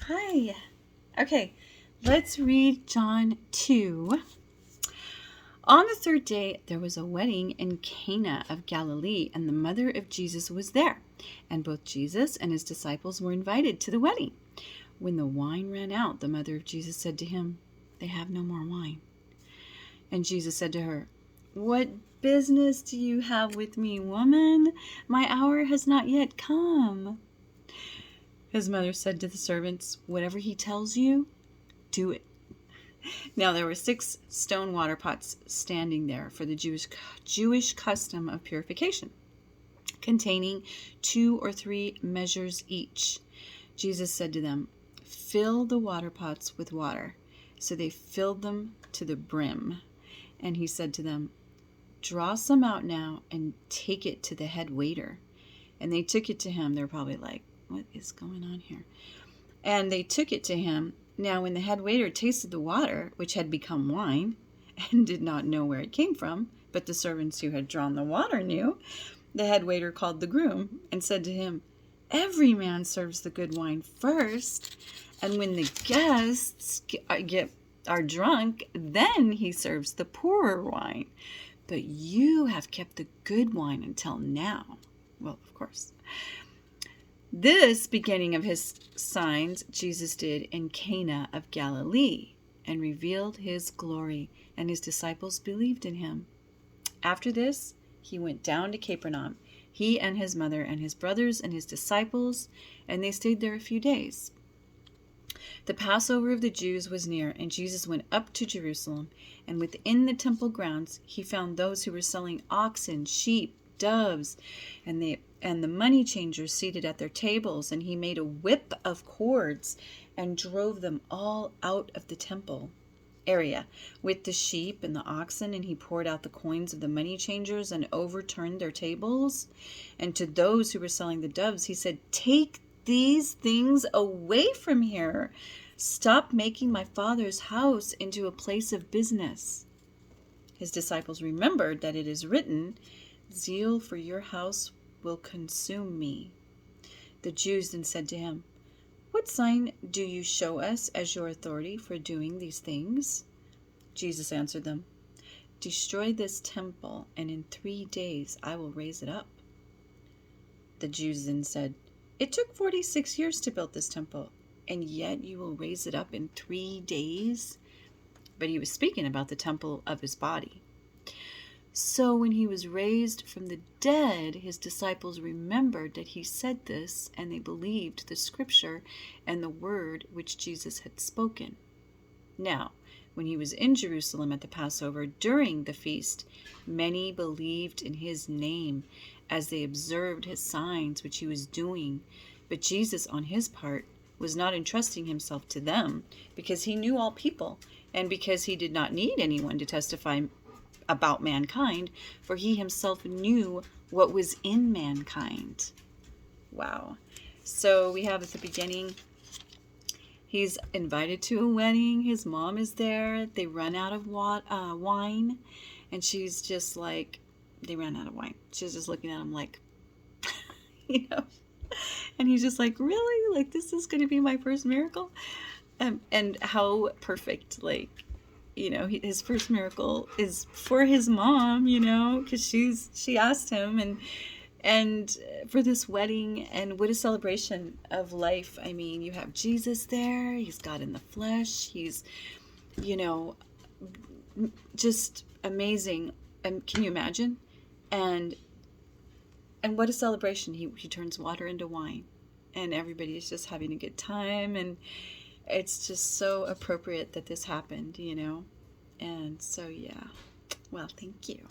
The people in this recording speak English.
Hi. Okay, let's read John 2. On the third day, there was a wedding in Cana of Galilee, and the mother of Jesus was there. And both Jesus and his disciples were invited to the wedding. When the wine ran out, the mother of Jesus said to him, "They have no more wine." And Jesus said to her, "What business do you have with me, woman? My hour has not yet come." His mother said to the servants, "Whatever he tells you, do it." Now there were 6 stone water pots standing there for the Jewish custom of purification, containing 2 or 3 measures each. Jesus said to them, "Fill the water pots with water." So they filled them to the brim. And he said to them, "Draw some out now and take it to the head waiter." And they took it to him. They're probably like, "What is going on here?" And they took it to him. Now when the head waiter tasted the water, which had become wine, and did not know where it came from, but the servants who had drawn the water knew, the head waiter called the groom and said to him, "Every man serves the good wine first, and when the guests are drunk, then he serves the poorer wine. But you have kept the good wine until now." Well, of course. This beginning of his signs Jesus did in Cana of Galilee, and revealed his glory, and his disciples believed in him. After this, he went down to Capernaum, he and his mother and his brothers and his disciples, and they stayed there a few days. The Passover of the Jews was near, and Jesus went up to Jerusalem, and within the temple grounds he found those who were selling oxen, sheep, doves, and the money changers seated at their tables, and he made a whip of cords and drove them all out of the temple area with the sheep and the oxen, and he poured out the coins of the money changers and overturned their tables. And to those who were selling the doves he said, "Take these things away from here. Stop making my Father's house into a place of business." His disciples remembered that it is written, "Zeal for your house will consume me." The Jews then said to him, "What sign do you show us as your authority for doing these things?" Jesus answered them, "Destroy this temple, and in 3 days I will raise it up." The Jews then said, "It took 46 years to build this temple, and yet you will raise it up in 3 days?" But he was speaking about the temple of his body. So when he was raised from the dead, his disciples remembered that he said this, and they believed the scripture and the word which Jesus had spoken. Now, when he was in Jerusalem at the Passover during the feast, many believed in his name as they observed his signs which he was doing. But Jesus, on his part, was not entrusting himself to them, because he knew all people, and because he did not need anyone to testify about mankind, for he himself knew what was in mankind. Wow. So we have at the beginning, he's invited to a wedding. His mom is there. They run out of wine, and she's just like, they ran out of wine. She's just looking at him like, you know, and he's just like, "Really? Like, this is going to be my first miracle?" And how perfect, like, his first miracle is for his mom, because she asked him, and for this wedding, and what a celebration of life. I mean, you have Jesus there. He's God in the flesh. He's, just amazing. And can you imagine? And what a celebration. He turns water into wine, and everybody is just having a good time, and it's just so appropriate that this happened, And so, yeah. Well, thank you.